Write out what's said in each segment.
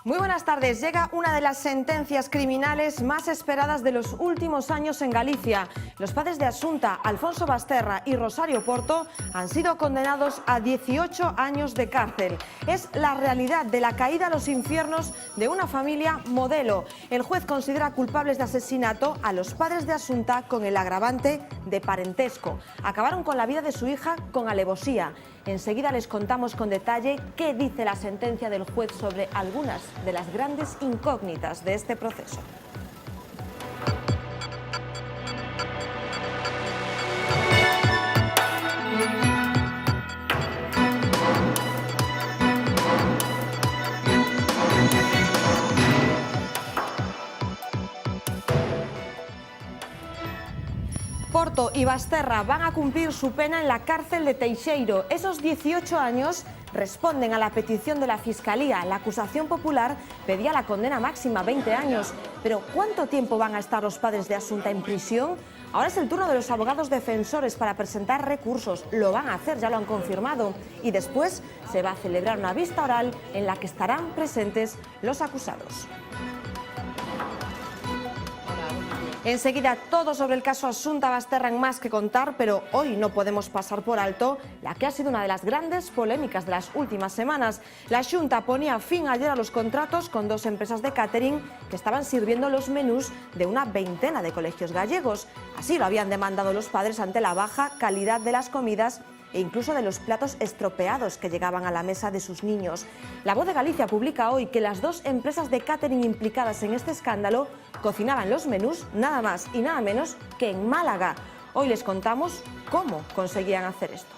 Muy buenas tardes. Llega una de las sentencias criminales más esperadas de los últimos años en Galicia. Los padres de Asunta, Alfonso Basterra y Rosario Porto, han sido condenados a 18 años de cárcel. Es la realidad de la caída a los infiernos de una familia modelo. El juez considera culpables de asesinato a los padres de Asunta con el agravante de parentesco. Acabaron con la vida de su hija con alevosía. Enseguida les contamos con detalle qué dice la sentencia del juez sobre algunas de las grandes incógnitas de este proceso. Porto y Basterra van a cumplir su pena en la cárcel de Teixeiro. Esos 18 años responden a la petición de la Fiscalía. La acusación popular pedía la condena máxima, 20 años. Pero ¿cuánto tiempo van a estar los padres de Asunta en prisión? Ahora es el turno de los abogados defensores para presentar recursos. Lo van a hacer, ya lo han confirmado. Y después se va a celebrar una vista oral en la que estarán presentes los acusados. Enseguida todo sobre el caso Asunta Basterra en Más que Contar, pero hoy no podemos pasar por alto la que ha sido una de las grandes polémicas de las últimas semanas. La Xunta ponía fin ayer a los contratos con dos empresas de catering que estaban sirviendo los menús de una veintena de colegios gallegos. Así lo habían demandado los padres ante la baja calidad de las comidas e incluso de los platos estropeados que llegaban a la mesa de sus niños. La Voz de Galicia publica hoy que las dos empresas de catering implicadas en este escándalo cocinaban los menús nada más y nada menos que en Málaga. Hoy les contamos cómo conseguían hacer esto.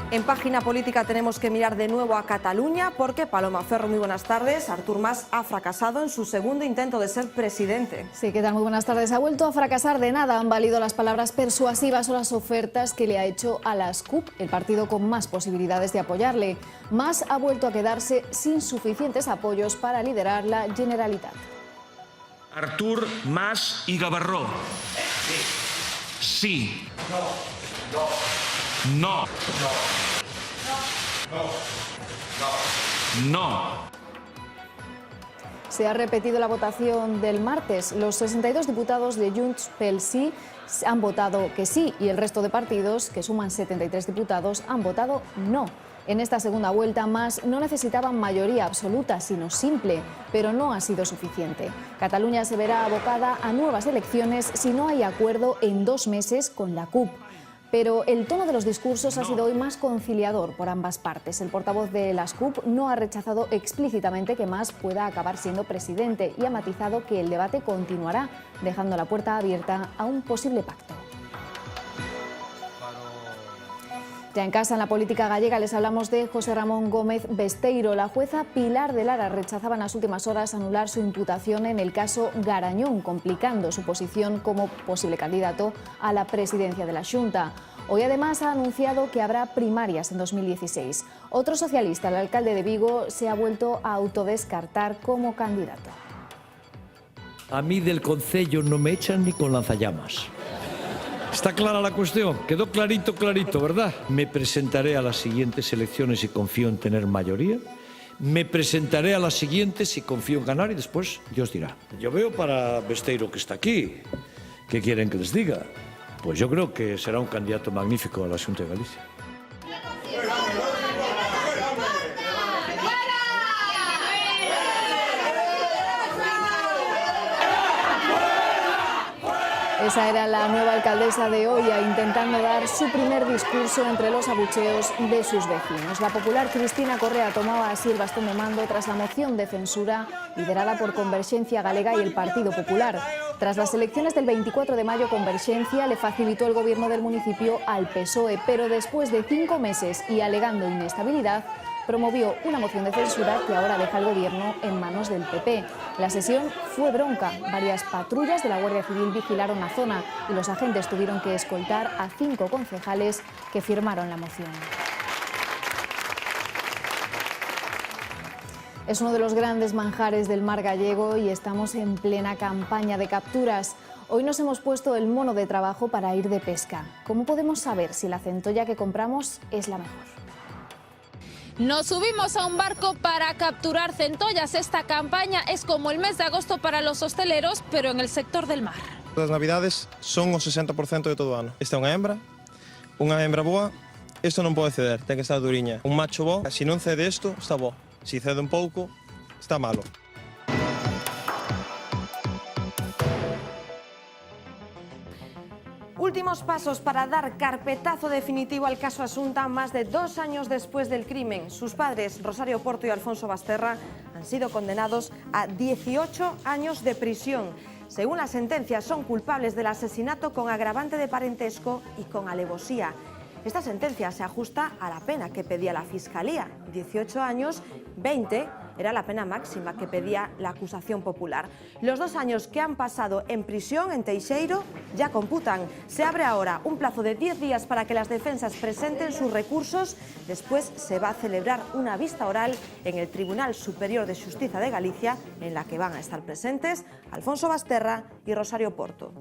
En página política tenemos que mirar de nuevo a Cataluña porque Paloma Ferro, muy buenas tardes. Artur Mas ha fracasado en su segundo intento de ser presidente. Sí, ¿qué tal? Muy buenas tardes. Ha vuelto a fracasar de nada. Han valido las palabras persuasivas o las ofertas que le ha hecho a las CUP, el partido con más posibilidades de apoyarle. Mas ha vuelto a quedarse sin suficientes apoyos para liderar la Generalitat. Artur Mas y Gavarró. Sí. No. No. Se ha repetido la votación del martes. Los 62 diputados de Junts pel Sí han votado que sí y el resto de partidos, que suman 73 diputados, han votado no. En esta segunda vuelta Mas no necesitaban mayoría absoluta, sino simple, pero no ha sido suficiente. Cataluña se verá abocada a nuevas elecciones si no hay acuerdo en 2 meses con la CUP. Pero el tono de los discursos ha sido hoy más conciliador por ambas partes. El portavoz de las CUP no ha rechazado explícitamente que Mas pueda acabar siendo presidente y ha matizado que el debate continuará, dejando la puerta abierta a un posible pacto. Ya en casa, en la política gallega, les hablamos de José Ramón Gómez Besteiro. La jueza Pilar de Lara rechazaba en las últimas horas anular su imputación en el caso Garañón, complicando su posición como posible candidato a la presidencia de la Xunta. Hoy además ha anunciado que habrá primarias en 2016. Otro socialista, el alcalde de Vigo, se ha vuelto a autodescartar como candidato. A mí del concello no me echan ni con lanzallamas. Está clara la cuestión, quedó clarito, ¿verdad? Me presentaré a las siguientes elecciones y confío en tener mayoría. Me presentaré a las siguientes y confío en ganar y después Dios dirá. Yo veo para Besteiro que está aquí. ¿Qué quieren que les diga? Pues yo creo que será un candidato magnífico a la Xunta de Galicia. Esa era la nueva alcaldesa de Oia, intentando dar su primer discurso entre los abucheos de sus vecinos. La popular Cristina Correa tomaba así el bastón de mando tras la moción de censura liderada por Converxencia Galega y el Partido Popular. Tras las elecciones del 24 de mayo, Converxencia le facilitó el gobierno del municipio al PSOE, pero después de 5 meses y alegando inestabilidad, promovió una moción de censura que ahora deja el gobierno en manos del PP. La sesión fue bronca. Varias patrullas de la Guardia Civil vigilaron la zona y los agentes tuvieron que escoltar a 5 concejales que firmaron la moción. Es uno de los grandes manjares del mar gallego y estamos en plena campaña de capturas. Hoy nos hemos puesto el mono de trabajo para ir de pesca. ¿Cómo podemos saber si la centolla que compramos es la mejor? Nos subimos a un barco para capturar centollas. Esta campaña es como el mes de agosto para los hosteleros, pero en el sector del mar. As navidades son o 60% de todo o ano. Esta é unha hembra boa, isto non pode ceder, ten que estar duriña. Un macho bo, se non cede isto, está bo. Se cede un pouco, está malo. Últimos pasos para dar carpetazo definitivo al caso Asunta más de 2 años después del crimen. Sus padres, Rosario Porto y Alfonso Basterra, han sido condenados a 18 años de prisión. Según la sentencia, son culpables del asesinato con agravante de parentesco y con alevosía. Esta sentencia se ajusta a la pena que pedía la Fiscalía, 18 años, 20 era la pena máxima que pedía la acusación popular. Los 2 años que han pasado en prisión en Teixeiro ya computan. Se abre ahora un plazo de 10 días para que las defensas presenten sus recursos. Después se va a celebrar una vista oral en el Tribunal Superior de Justicia de Galicia, en la que van a estar presentes Alfonso Basterra y Rosario Porto.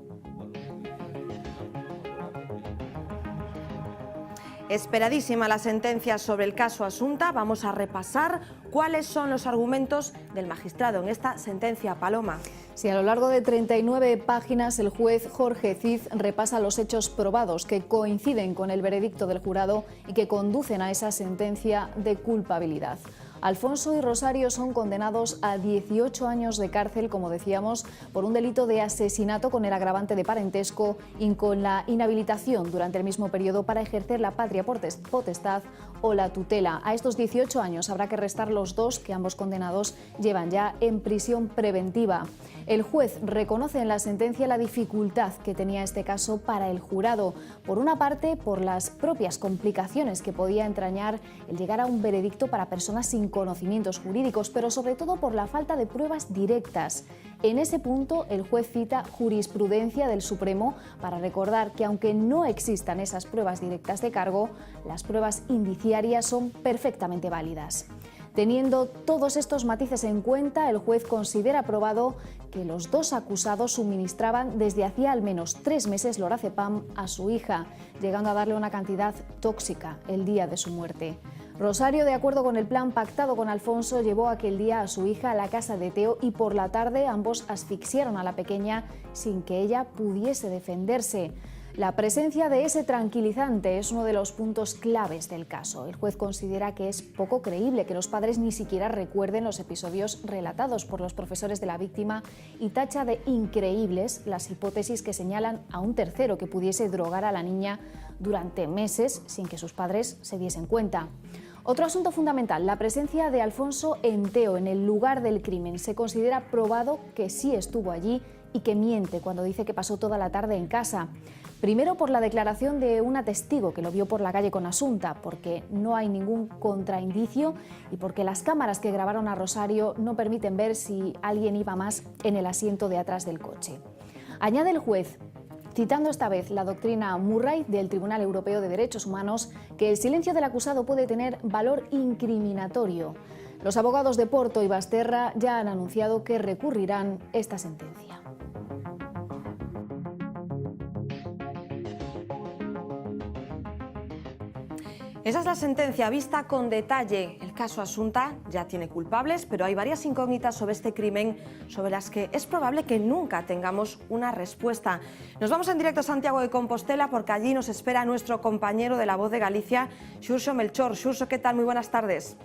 Esperadísima la sentencia sobre el caso Asunta. Vamos a repasar cuáles son los argumentos del magistrado en esta sentencia, Paloma. Sí, a lo largo de 39 páginas, el juez Jorge Cid repasa los hechos probados que coinciden con el veredicto del jurado y que conducen a esa sentencia de culpabilidad. Alfonso y Rosario son condenados a 18 años de cárcel, como decíamos, por un delito de asesinato con el agravante de parentesco y con la inhabilitación durante el mismo periodo para ejercer la patria potestad o la tutela. A estos 18 años habrá que restar los 2 que ambos condenados llevan ya en prisión preventiva. El juez reconoce en la sentencia la dificultad que tenía este caso para el jurado. Por una parte, por las propias complicaciones que podía entrañar el llegar a un veredicto para personas sin conocimientos jurídicos, pero sobre todo por la falta de pruebas directas. En ese punto, el juez cita jurisprudencia del Supremo para recordar que aunque no existan esas pruebas directas de cargo, las pruebas indiciarias son perfectamente válidas. Teniendo todos estos matices en cuenta, el juez considera probado que los 2 acusados suministraban desde hacía al menos 3 meses lorazepam a su hija, llegando a darle una cantidad tóxica el día de su muerte. Rosario, de acuerdo con el plan pactado con Alfonso, llevó aquel día a su hija a la casa de Teo y por la tarde ambos asfixiaron a la pequeña sin que ella pudiese defenderse. La presencia de ese tranquilizante es uno de los puntos claves del caso. El juez considera que es poco creíble que los padres ni siquiera recuerden los episodios relatados por los profesores de la víctima y tacha de increíbles las hipótesis que señalan a un tercero que pudiese drogar a la niña durante meses sin que sus padres se diesen cuenta. Otro asunto fundamental, la presencia de Alfonso en Teo, en el lugar del crimen. Se considera probado que sí estuvo allí y que miente cuando dice que pasó toda la tarde en casa. Primero por la declaración de una testigo que lo vio por la calle con Asunta, porque no hay ningún contraindicio y porque las cámaras que grabaron a Rosario no permiten ver si alguien iba más en el asiento de atrás del coche. Añade el juez, citando esta vez la doctrina Murray del Tribunal Europeo de Derechos Humanos, que el silencio del acusado puede tener valor incriminatorio. Los abogados de Porto y Basterra ya han anunciado que recurrirán esta sentencia. Esa es la sentencia vista con detalle. El caso Asunta ya tiene culpables, pero hay varias incógnitas sobre este crimen sobre las que es probable que nunca tengamos una respuesta. Nos vamos en directo a Santiago de Compostela porque allí nos espera nuestro compañero de La Voz de Galicia, Xurxo Melchor. Xurxo, ¿qué tal? Muy buenas tardes.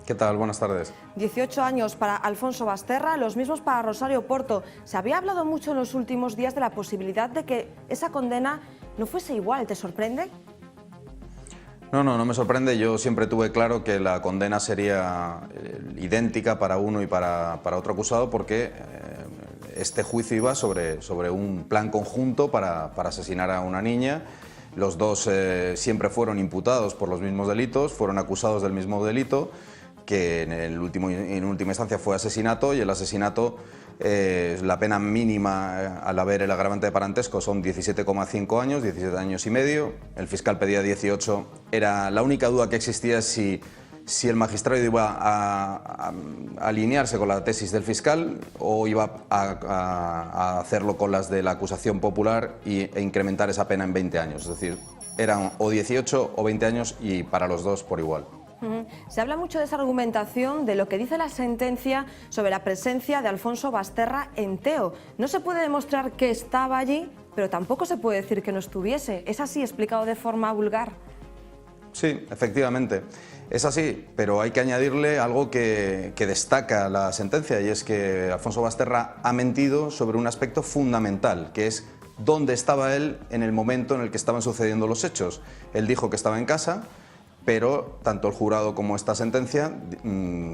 ¿Qué tal? Buenas tardes. 18 años para Alfonso Basterra, los mismos para Rosario Porto. Se había hablado mucho en los últimos días de la posibilidad de que esa condena no fuese igual. ¿Te sorprende? No me sorprende. Yo siempre tuve claro que la condena sería idéntica para uno y para otro acusado porque este juicio iba sobre un plan conjunto para asesinar a una niña. Los 2 siempre fueron imputados por los mismos delitos, fueron acusados del mismo delito, que en última instancia fue asesinato, y el asesinato, la pena mínima al haber el agravante de parentesco son 17,5 años, 17 años y medio. El fiscal pedía 18. La única duda que existía es si el magistrado iba a alinearse con la tesis del fiscal o iba a hacerlo con las de la acusación popular e incrementar esa pena en 20 años. Es decir, eran o 18 o 20 años y para los dos por igual. Se habla mucho de esa argumentación, de lo que dice la sentencia sobre la presencia de Alfonso Basterra en Teo. No se puede demostrar que estaba allí, pero tampoco se puede decir que no estuviese. ¿Es así explicado de forma vulgar? Sí, efectivamente. Es así, pero hay que añadirle algo que destaca la sentencia, y es que Alfonso Basterra ha mentido sobre un aspecto fundamental, que es dónde estaba él en el momento en el que estaban sucediendo los hechos. Él dijo que estaba en casa, pero tanto el jurado como esta sentencia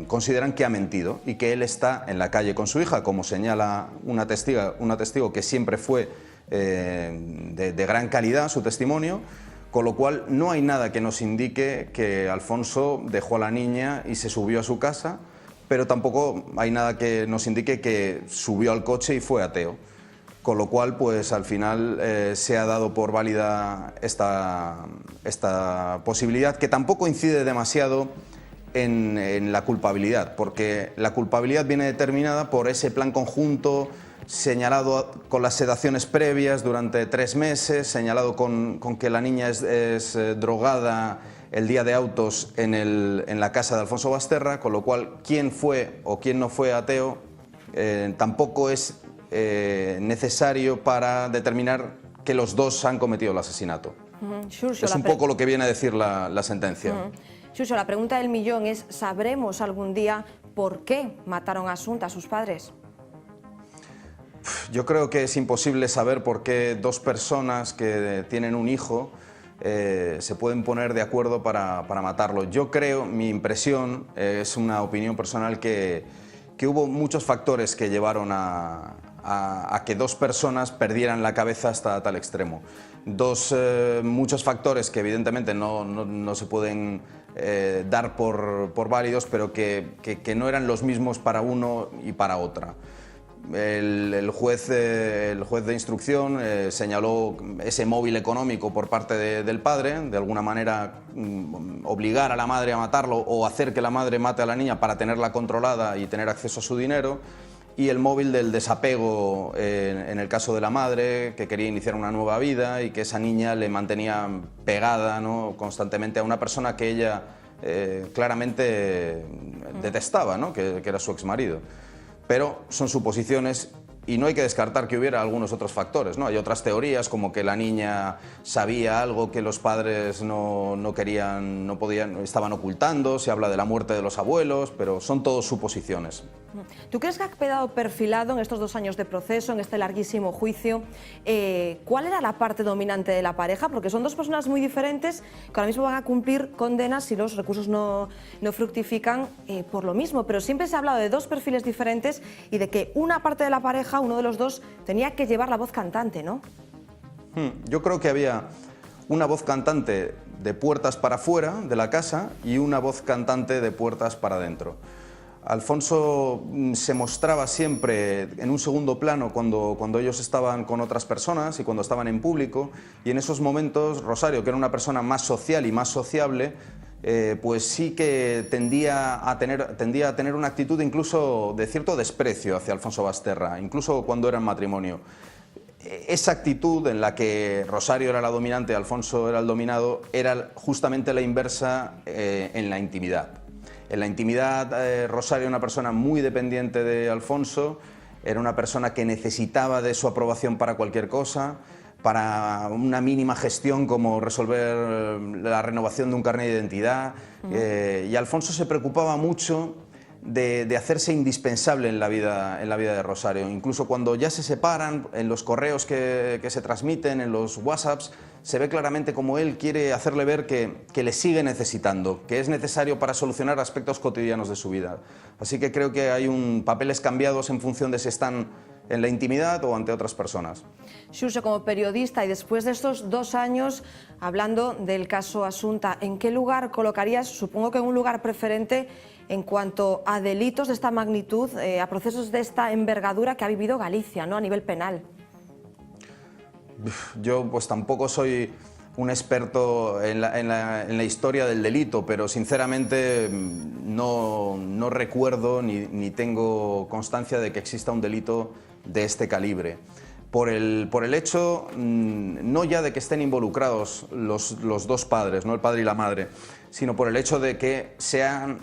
consideran que ha mentido y que él está en la calle con su hija, como señala una testigo que siempre fue de gran calidad su testimonio. Con lo cual no hay nada que nos indique que Alfonso dejó a la niña y se subió a su casa, pero tampoco hay nada que nos indique que subió al coche y fue a Teo. Con lo cual, pues al final se ha dado por válida esta posibilidad, que tampoco incide demasiado en la culpabilidad, porque la culpabilidad viene determinada por ese plan conjunto señalado con las sedaciones previas durante 3 meses, señalado con que la niña es drogada el día de autos en la casa de Alfonso Basterra, con lo cual quién fue o quién no fue a Teo tampoco es necesario para determinar que los dos han cometido el asesinato. Es un poco lo que viene a decir la sentencia. Xuxo, la pregunta del millón es, ¿sabremos algún día por qué mataron a Asunta, a sus padres? Yo creo que es imposible saber por qué dos personas que tienen un hijo se pueden poner de acuerdo para matarlo. Yo creo, mi impresión, es una opinión personal, que hubo muchos factores que llevaron a que dos personas perdieran la cabeza hasta tal extremo. Muchos factores que evidentemente no se pueden dar por válidos, pero que no eran los mismos para uno y para otra. El juez de instrucción señaló ese móvil económico por parte del padre, de alguna manera obligar a la madre a matarlo o hacer que la madre mate a la niña para tenerla controlada y tener acceso a su dinero, y el móvil del desapego en el caso de la madre, que quería iniciar una nueva vida y que esa niña le mantenía pegada, ¿no?, constantemente a una persona que ella claramente detestaba, ¿no?, que era su exmarido. Pero son suposiciones y no hay que descartar que hubiera algunos otros factores, ¿no? Hay otras teorías, como que la niña sabía algo que los padres no querían, no podían, estaban ocultando. Se habla de la muerte de los abuelos, pero son todos suposiciones. ¿Tú crees que ha quedado perfilado en estos 2 años de proceso, en este larguísimo juicio, cuál era la parte dominante de la pareja? Porque son dos personas muy diferentes que ahora mismo van a cumplir condenas si los recursos no fructifican por lo mismo. Pero siempre se ha hablado de dos perfiles diferentes y de que una parte de la pareja, uno de los dos, tenía que llevar la voz cantante, ¿no? Yo creo que había una voz cantante de puertas para afuera de la casa y una voz cantante de puertas para adentro. Alfonso se mostraba siempre en un segundo plano cuando ellos estaban con otras personas y cuando estaban en público, y en esos momentos Rosario, que era una persona más social y más sociable, pues sí que tendía a tener una actitud incluso de cierto desprecio hacia Alfonso Basterra, incluso cuando era en matrimonio. Esa actitud en la que Rosario era la dominante, Alfonso era el dominado, era justamente la inversa en la intimidad. En la intimidad, Rosario era una persona muy dependiente de Alfonso, era una persona que necesitaba de su aprobación para cualquier cosa, para una mínima gestión como resolver la renovación de un carnet de identidad. Y Alfonso se preocupaba mucho de hacerse indispensable en la vida de Rosario. Incluso cuando ya se separan, en los correos que se transmiten, en los WhatsApps, se ve claramente como él quiere hacerle ver que le sigue necesitando, que es necesario para solucionar aspectos cotidianos de su vida. Así que creo que hay papeles cambiados en función de si están en la intimidad o ante otras personas. Xuxo, como periodista y después de estos 2 años hablando del caso Asunta, ¿en qué lugar colocarías, supongo que en un lugar preferente, en cuanto a delitos de esta magnitud, a procesos de esta envergadura que ha vivido Galicia, ¿no?, a nivel penal? Yo pues tampoco soy un experto en la historia del delito, pero sinceramente no recuerdo ni tengo constancia de que exista un delito de este calibre. Por el hecho, no ya de que estén involucrados los dos padres, ¿no? El padre y la madre, sino por el hecho de que sean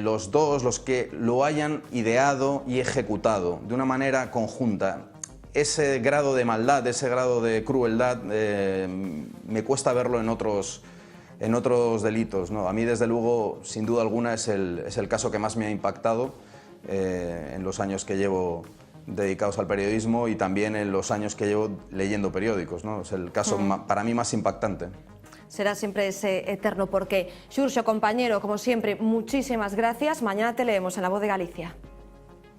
los dos los que lo hayan ideado y ejecutado de una manera conjunta. Ese grado de maldad, ese grado de crueldad, me cuesta verlo en otros delitos, ¿no? A mí, desde luego, sin duda alguna, es el caso que más me ha impactado en los años que llevo dedicados al periodismo y también en los años que llevo leyendo periódicos, ¿no? Es el caso para mí más impactante. Será siempre ese eterno porqué. Xurxo, compañero, como siempre, muchísimas gracias. Mañana te leemos en La Voz de Galicia.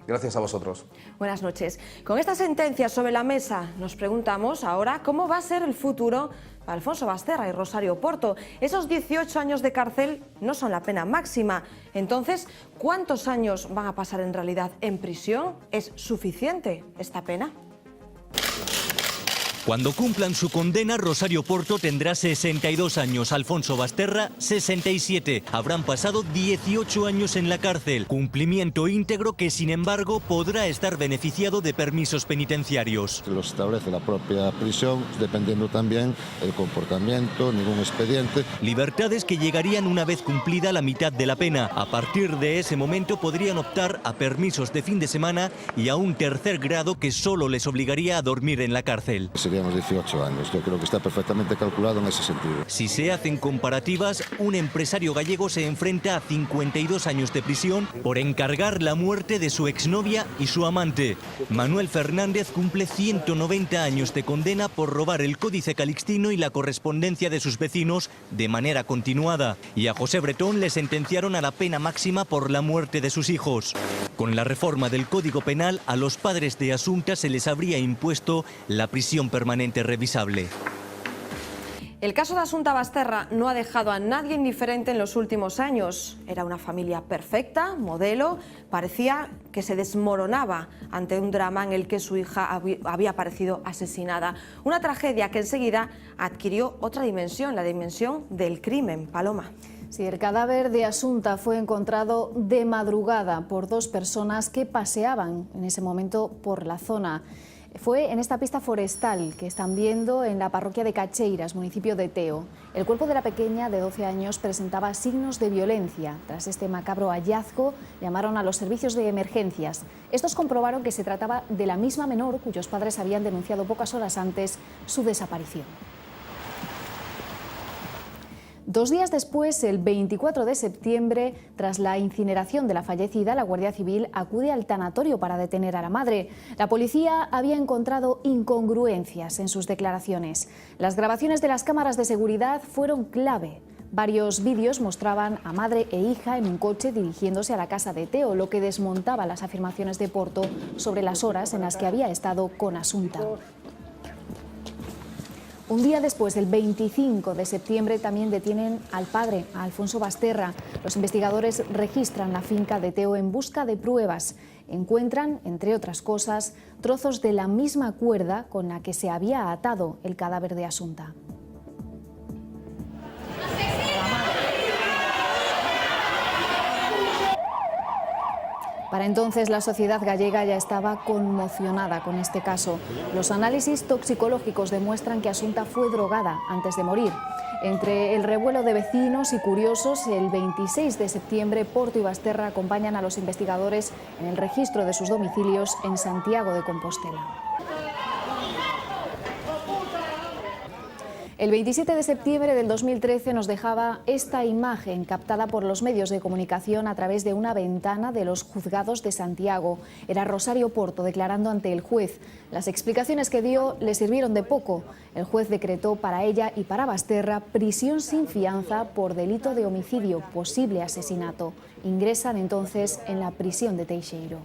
Gracias a vosotros. Buenas noches. Con esta sentencia sobre la mesa, nos preguntamos ahora cómo va a ser el futuro para Alfonso Basterra y Rosario Porto. Esos 18 años de cárcel no son la pena máxima. Entonces, ¿cuántos años van a pasar en realidad en prisión? ¿Es suficiente esta pena? Cuando cumplan su condena, Rosario Porto tendrá 62 años, Alfonso Basterra 67. Habrán pasado 18 años en la cárcel, cumplimiento íntegro que, sin embargo, podrá estar beneficiado de permisos penitenciarios. Lo establece la propia prisión, dependiendo también el comportamiento, ningún expediente. Libertades que llegarían una vez cumplida la mitad de la pena. A partir de ese momento podrían optar a permisos de fin de semana y a un tercer grado que solo les obligaría a dormir en la cárcel. Serían los 18 años. Yo creo que está perfectamente calculado en ese sentido. Si se hacen comparativas, un empresario gallego se enfrenta a 52 años de prisión por encargar la muerte de su exnovia y su amante. Manuel Fernández cumple 190 años de condena por robar el Códice Calixtino y la correspondencia de sus vecinos de manera continuada. Y a José Bretón le sentenciaron a la pena máxima por la muerte de sus hijos. Con la reforma del Código Penal, a los padres de Asunta se les habría impuesto la prisión permanente revisable. El caso de Asunta Basterra no ha dejado a nadie indiferente en los últimos años. Era una familia perfecta, modelo, parecía que se desmoronaba ante un drama en el que su hija había aparecido asesinada. Una tragedia que enseguida adquirió otra dimensión, la dimensión del crimen. Paloma. Sí, el cadáver de Asunta fue encontrado de madrugada por dos personas que paseaban en ese momento por la zona. Fue en esta pista forestal que están viendo en la parroquia de Cacheiras, municipio de Teo. El cuerpo de la pequeña de 12 años presentaba signos de violencia. Tras este macabro hallazgo, llamaron a los servicios de emergencias. Estos comprobaron que se trataba de la misma menor cuyos padres habían denunciado pocas horas antes su desaparición. 2 días después, el 24 de septiembre, tras la incineración de la fallecida, la Guardia Civil acude al tanatorio para detener a la madre. La policía había encontrado incongruencias en sus declaraciones. Las grabaciones de las cámaras de seguridad fueron clave. Varios vídeos mostraban a madre e hija en un coche dirigiéndose a la casa de Teo, lo que desmontaba las afirmaciones de Porto sobre las horas en las que había estado con Asunta. Un día después, el 25 de septiembre, también detienen al padre, a Alfonso Basterra. Los investigadores registran la finca de Teo en busca de pruebas. Encuentran, entre otras cosas, trozos de la misma cuerda con la que se había atado el cadáver de Asunta. Para entonces la sociedad gallega ya estaba conmocionada con este caso. Los análisis toxicológicos demuestran que Asunta fue drogada antes de morir. Entre el revuelo de vecinos y curiosos, el 26 de septiembre Porto y Basterra acompañan a los investigadores en el registro de sus domicilios en Santiago de Compostela. El 27 de septiembre del 2013 nos dejaba esta imagen captada por los medios de comunicación a través de una ventana de los juzgados de Santiago. Era Rosario Porto declarando ante el juez. Las explicaciones que dio le sirvieron de poco. El juez decretó para ella y para Basterra prisión sin fianza por delito de homicidio, posible asesinato. Ingresan entonces en la prisión de Teixeiro.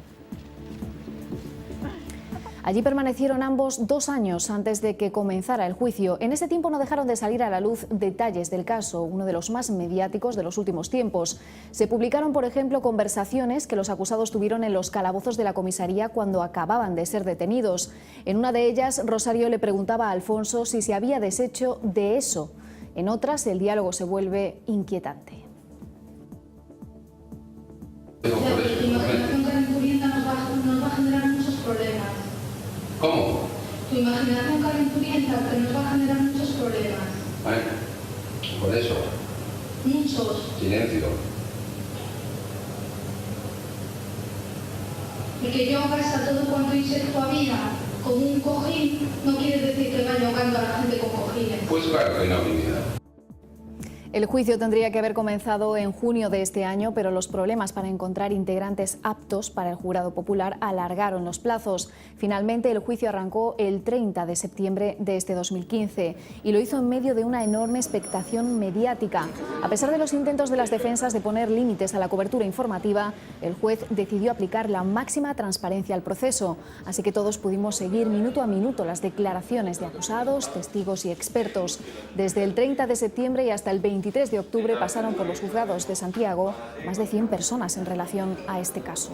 Allí permanecieron ambos 2 años antes de que comenzara el juicio. En ese tiempo no dejaron de salir a la luz detalles del caso, uno de los más mediáticos de los últimos tiempos. Se publicaron, por ejemplo, conversaciones que los acusados tuvieron en los calabozos de la comisaría cuando acababan de ser detenidos. En una de ellas, Rosario le preguntaba a Alfonso si se había deshecho de eso. En otras, el diálogo se vuelve inquietante. Tu imaginación calenturienta nos va a generar muchos problemas. ¿Cómo? Tu imaginación calenturienta que nos va a generar muchos problemas. Bueno, por eso. Muchos. Silencio. Y que yo gasta todo cuanto insecto había con un cojín no quiere decir que vaya ahogando a la gente con cojines. Pues claro que no, mi vida. El juicio tendría que haber comenzado en junio de este año, pero los problemas para encontrar integrantes aptos para el jurado popular alargaron los plazos. Finalmente, el juicio arrancó el 30 de septiembre de este 2015 y lo hizo en medio de una enorme expectación mediática. A pesar de los intentos de las defensas de poner límites a la cobertura informativa, el juez decidió aplicar la máxima transparencia al proceso, así que todos pudimos seguir minuto a minuto las declaraciones de acusados, testigos y expertos. Desde el 30 de septiembre y hasta el 23 de octubre pasaron por los juzgados de Santiago más de 100 personas en relación a este caso.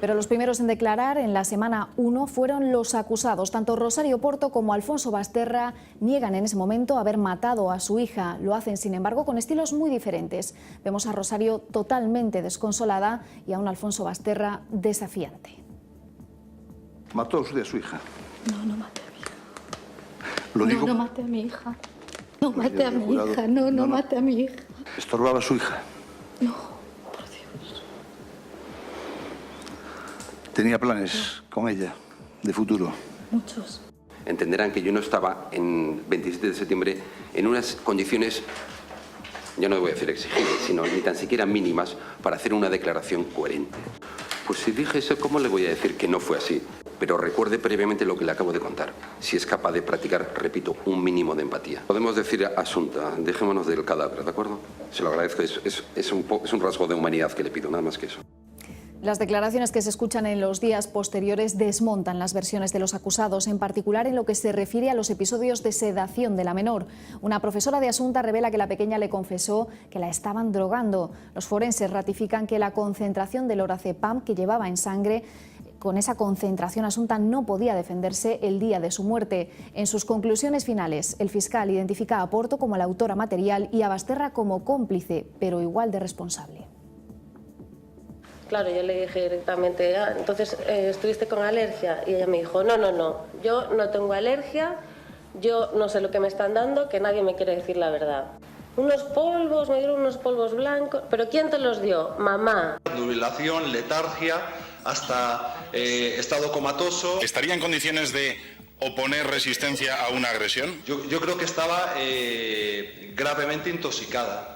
Pero los primeros en declarar en la semana 1 fueron los acusados. Tanto Rosario Porto como Alfonso Basterra niegan en ese momento haber matado a su hija. Lo hacen, sin embargo, con estilos muy diferentes. Vemos a Rosario totalmente desconsolada y a un Alfonso Basterra desafiante. ¿Mató usted a su hija? No, no maté a mi hija. Lo digo. No maté a mi hija. No maté a mi hija. No maté a mi hija. ¿Estorbaba a su hija? No, por Dios. ¿Tenía planes con ella de futuro? Muchos. Entenderán que yo no estaba en 27 de septiembre en unas condiciones, yo no voy a decir exigibles, sino ni tan siquiera mínimas para hacer una declaración coherente. Pues si dije eso, ¿cómo le voy a decir que no fue así? Pero recuerde previamente lo que le acabo de contar. Si es capaz de practicar, repito, un mínimo de empatía. Podemos decir Asunta, dejémonos del cadáver, ¿de acuerdo? Se lo agradezco, es un rasgo de humanidad que le pido, nada más que eso. Las declaraciones que se escuchan en los días posteriores desmontan las versiones de los acusados, en particular en lo que se refiere a los episodios de sedación de la menor. Una profesora de Asunta revela que la pequeña le confesó que la estaban drogando. Los forenses ratifican que la concentración del lorazepam que llevaba en sangre, con esa concentración Asunta no podía defenderse el día de su muerte. En sus conclusiones finales, el fiscal identifica a Porto como la autora material y a Basterra como cómplice, pero igual de responsable. Claro, yo le dije directamente, entonces ¿estuviste con alergia? Y ella me dijo, no, yo no tengo alergia, yo no sé lo que me están dando, que nadie me quiere decir la verdad. Unos polvos, me dieron unos polvos blancos, ¿pero quién te los dio? Mamá. Nubilación, letargia, hasta estado comatoso. ¿Estaría en condiciones de oponer resistencia a una agresión? Yo creo que estaba gravemente intoxicada.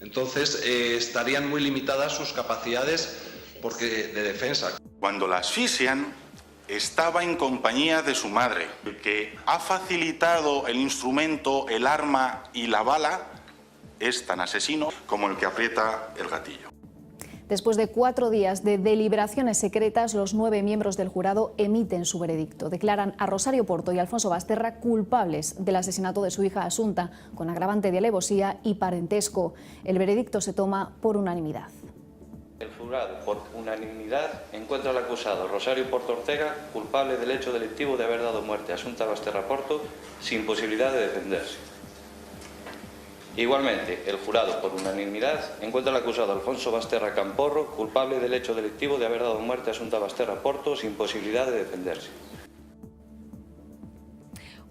Entonces estarían muy limitadas sus capacidades de defensa. Cuando la asfixian, estaba en compañía de su madre, que ha facilitado el instrumento, el arma y la bala. Es tan asesino como el que aprieta el gatillo. Después de 4 días de deliberaciones secretas, los 9 miembros del jurado emiten su veredicto. Declaran a Rosario Porto y Alfonso Basterra culpables del asesinato de su hija Asunta, con agravante de alevosía y parentesco. El veredicto se toma por unanimidad. El jurado, por unanimidad, encuentra al acusado Rosario Porto Ortega culpable del hecho delictivo de haber dado muerte a Asunta Basterra Porto sin posibilidad de defenderse. Igualmente, el jurado, por unanimidad, encuentra al acusado Alfonso Basterra Camporro culpable del hecho delictivo de haber dado muerte a Asunta Basterra Porto sin posibilidad de defenderse.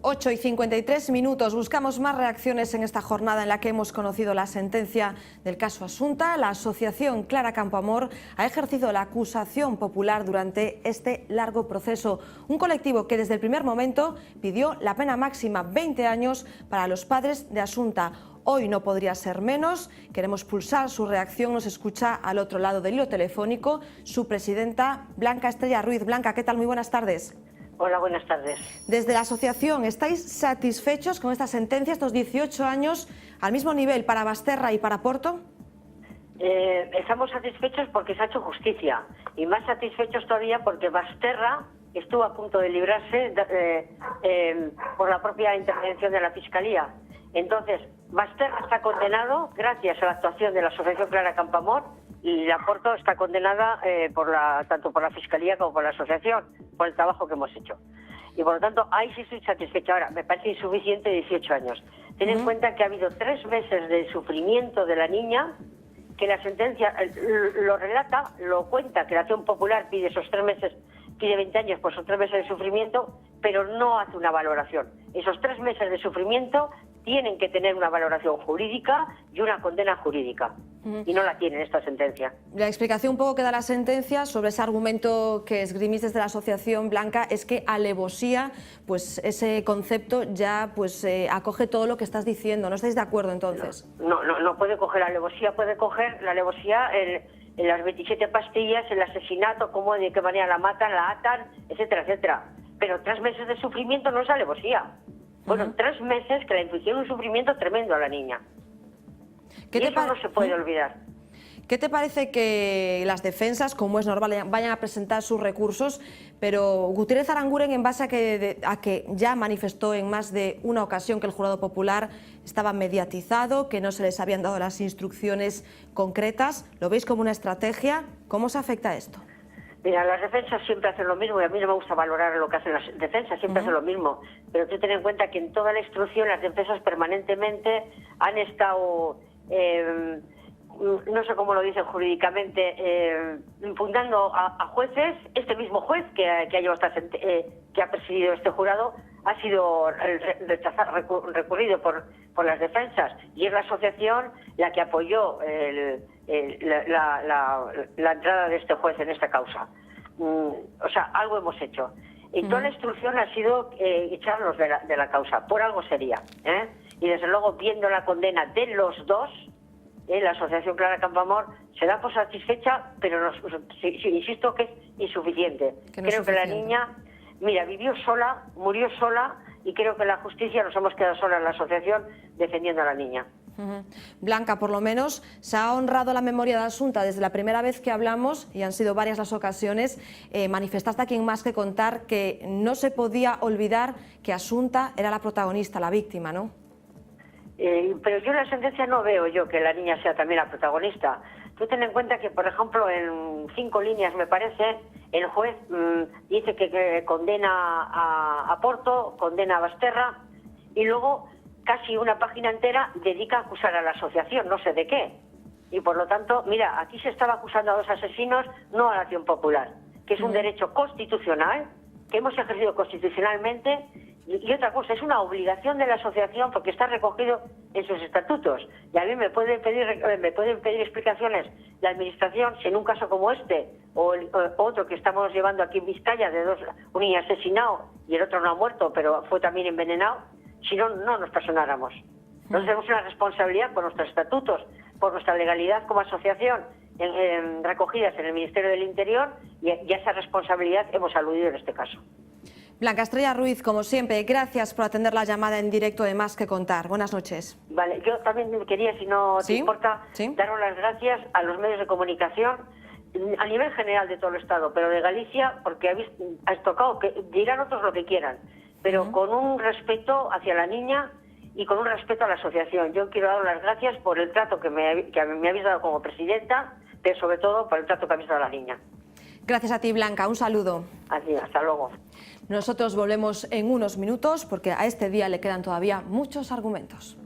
8:53. Buscamos más reacciones en esta jornada en la que hemos conocido la sentencia del caso Asunta. La asociación Clara Campoamor ha ejercido la acusación popular durante este largo proceso. Un colectivo que desde el primer momento pidió la pena máxima, 20 años, para los padres de Asunta. Hoy no podría ser menos. Queremos pulsar su reacción. Nos escucha al otro lado del hilo telefónico su presidenta Blanca Estrella Ruiz. Blanca, ¿qué tal? Muy buenas tardes. Hola, buenas tardes. Desde la asociación, ¿estáis satisfechos con esta sentencia, estos 18 años, al mismo nivel para Basterra y para Porto? Estamos satisfechos porque se ha hecho justicia y más satisfechos todavía porque Basterra estuvo a punto de librarse por la propia intervención de la Fiscalía. Entonces, Basterra está condenado gracias a la actuación de la asociación Clara Campoamor y la Porto está condenada tanto por la Fiscalía como por la asociación, por el trabajo que hemos hecho. Y por lo tanto, ahí sí estoy satisfecha. Ahora, me parece insuficiente 18 años. Ten en cuenta que ha habido 3 meses de sufrimiento de la niña, que la sentencia lo relata, lo cuenta, que la acción popular pide esos 3 meses, pide 20 años por esos 3 meses de sufrimiento, pero no hace una valoración. Esos 3 meses de sufrimiento tienen que tener una valoración jurídica y una condena jurídica. Y no la tienen esta sentencia. La explicación un poco que da la sentencia sobre ese argumento que esgrimís desde la asociación, Blanca, es que alevosía, pues ese concepto ya pues acoge todo lo que estás diciendo. ¿No estáis de acuerdo entonces? No puede coger la alevosía, puede coger la alevosía en las 27 pastillas, el asesinato, cómo, de qué manera la matan, la atan, etcétera, etcétera. Pero 3 meses de sufrimiento no es alevosía. Bueno, 3 meses que le infligieron un sufrimiento tremendo a la niña. Y eso no se puede olvidar. ¿Qué te parece que las defensas, como es normal, vayan a presentar sus recursos, pero Gutiérrez Aranguren, en base a que ya manifestó en más de una ocasión que el jurado popular estaba mediatizado, que no se les habían dado las instrucciones concretas, ¿lo veis como una estrategia? ¿Cómo se afecta esto? Mira, las defensas siempre hacen lo mismo y a mí no me gusta valorar lo que hacen las defensas, siempre hacen lo mismo. Pero tú ten en cuenta que en toda la instrucción las defensas permanentemente han estado, no sé cómo lo dicen jurídicamente, impugnando a jueces. Este mismo juez que ha presidido este jurado ha sido recurrido por las defensas, y es la asociación la que apoyó la entrada de este juez en esta causa. O sea, algo hemos hecho. Y toda la instrucción ha sido echarlos de la causa, por algo sería. Y desde luego, viendo la condena de los dos, la asociación Clara Campoamor se da por satisfecha, pero insisto que es insuficiente. Creo que la niña, mira, vivió sola, murió sola, y creo que la justicia nos hemos quedado sola en la asociación defendiendo a la niña. Blanca, por lo menos se ha honrado la memoria de Asunta. Desde la primera vez que hablamos, y han sido varias las ocasiones, manifestaste aquí en Más que Contar que no se podía olvidar que Asunta era la protagonista, la víctima, ¿no? Pero yo en la sentencia no veo yo que la niña sea también la protagonista. Tú ten en cuenta que, por ejemplo, en 5 líneas, me parece, el juez dice que condena a Porto, condena a Basterra, y luego casi una página entera dedica a acusar a la asociación, no sé de qué. Y por lo tanto, mira, aquí se estaba acusando a 2 asesinos, no a la acción popular, que es un derecho constitucional, que hemos ejercido constitucionalmente. Y otra cosa, es una obligación de la asociación porque está recogido en sus estatutos. Y a mí me pueden pedir explicaciones la administración si en un caso como este o otro que estamos llevando aquí en Vizcaya, de un niño asesinado y el otro no ha muerto, pero fue también envenenado, si no, no nos personáramos. Entonces tenemos una responsabilidad por nuestros estatutos, por nuestra legalidad como asociación recogidas en el Ministerio del Interior, y a esa responsabilidad hemos aludido en este caso. Blanca Estrella Ruiz, como siempre, gracias por atender la llamada en directo de Más que Contar. Buenas noches. Vale, yo también quería, si no te importa, daros las gracias a los medios de comunicación a nivel general de todo el Estado, pero de Galicia, porque habéis tocado, que dirán otros lo que quieran, pero con un respeto hacia la niña y con un respeto a la asociación. Yo quiero dar las gracias por el trato que me habéis dado como presidenta, pero sobre todo por el trato que habéis dado a la niña. Gracias a ti, Blanca. Un saludo. Así, hasta luego. Nosotros volvemos en unos minutos porque a este día le quedan todavía muchos argumentos.